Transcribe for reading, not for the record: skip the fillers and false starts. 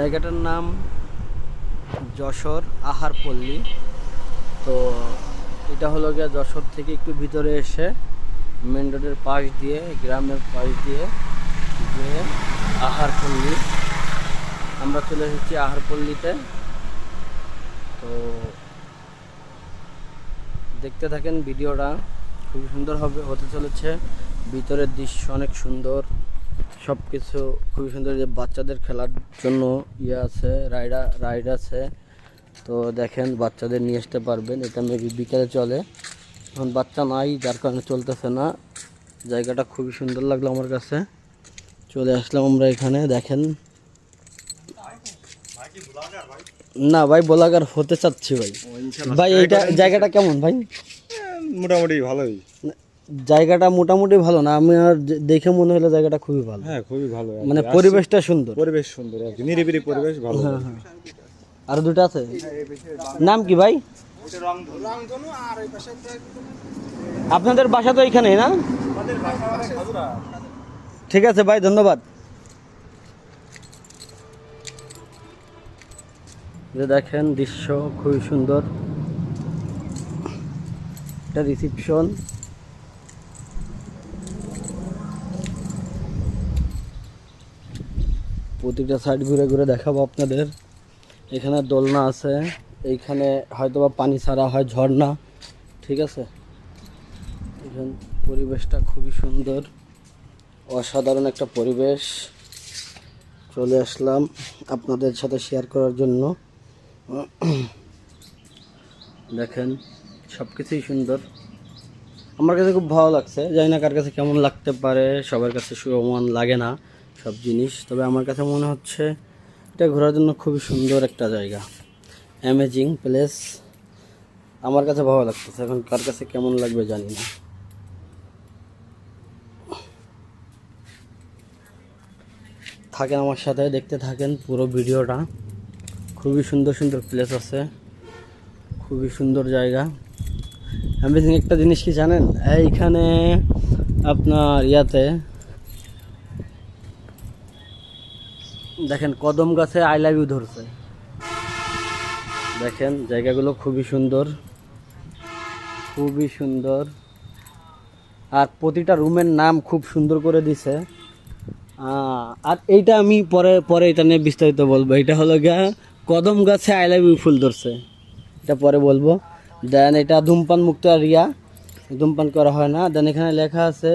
জায়গাটার নাম যশোর আহারপল্লী। তো এটা হলো গিয়ে যশোর থেকে একটু ভিতরে এসে মেন রোডের পাশ দিয়ে, গ্রামের পাশ দিয়ে যে আহারপল্লী, আমরা চলে এসেছি আহারপল্লীতে। তো দেখতে থাকেন ভিডিওটা, খুবই সুন্দর হতে চলেছে। ভিতরের দৃশ্য অনেক সুন্দর, সব কিছু খুবই সুন্দর। যে বাচ্চাদের খেলার জন্য আছে, রাইড আছে। তো দেখেন, বাচ্চাদের নিয়ে আসতে পারবেন। এটা মেবি বিকালে চলে, এখন বাচ্চা নাই যার কারণে চলতেছে না। জায়গাটা খুবই সুন্দর লাগলো আমার কাছে, চলে আসলাম আমরা এখানে। দেখেন না ভাই, ব্লগার হতে চাচ্ছি ভাই। ভাই এইটা জায়গাটা কেমন ভাই? মোটামুটি ভালোই। জায়গাটা মোটামুটি ভালো না, আমি আর দেখে মনে হলো জায়গাটা খুবই ভালো। হ্যাঁ, খুবই ভালো, মানে পরিবেশটা সুন্দর, পরিবেশ সুন্দর আর কি, নিরিবিলি পরিবেশ ভালো। হ্যাঁ হ্যাঁ। আর দুটো আছে, নাম কি ভাই? আপনাদের বাসা তো এখানেই না? ঠিক আছে ভাই, ধন্যবাদ। যে দেখেন দৃশ্য খুবই সুন্দর, এটা রিসিপশন। প্রতিটা সাইড ঘুরে ঘুরে দেখাবো আপনাদের। এখানে দোলনা আছে, এইখানে হয়তোবা পানি ছাড়া হয়, ঝর্ণা। ঠিক আছে, এখানে পরিবেশটা খুবই সুন্দর, অসাধারণ একটা পরিবেশ। চলে আসলাম আপনাদের সাথে শেয়ার করার জন্য। দেখেন সব কিছুই সুন্দর, আমার কাছে খুব ভালো লাগছে। জানি না কার কাছে কেমন লাগতে পারে, সবার কাছে সমান লাগে না সব জিনিস, তবে আমার কাছে মনে হচ্ছে এটা ঘোরার জন্য খুবই সুন্দর একটা জায়গা, অ্যামেজিং প্লেস। আমার কাছে ভালো লাগতেছে, এখন কার কাছে কেমন লাগবে জানি না। থাকেন আমার সাথে, দেখতে থাকেন পুরো ভিডিওটা। খুবই সুন্দর সুন্দর প্লেস আছে, খুবই সুন্দর জায়গা। অ্যামেজিং একটা জিনিস কি জানেন, এইখানে আপনার দেখেন কদম গাছে আই লাভ ইউ ধরছে। দেখেন জায়গাগুলো খুবই সুন্দর, খুবই সুন্দর। আর প্রতিটা রুমের নাম খুব সুন্দর করে দিছে। আর এইটা আমি পরে পরে এটা নিয়ে বিস্তারিত বলবো। এটা হলো গিয়া কদম গাছে আই লাভ ইউ ফুল ধরছে, এটা পরে বলবো। দেন এটা ধূমপান মুক্ত এরিয়া, ধূমপান করা হয় না। দেন এখানে লেখা আছে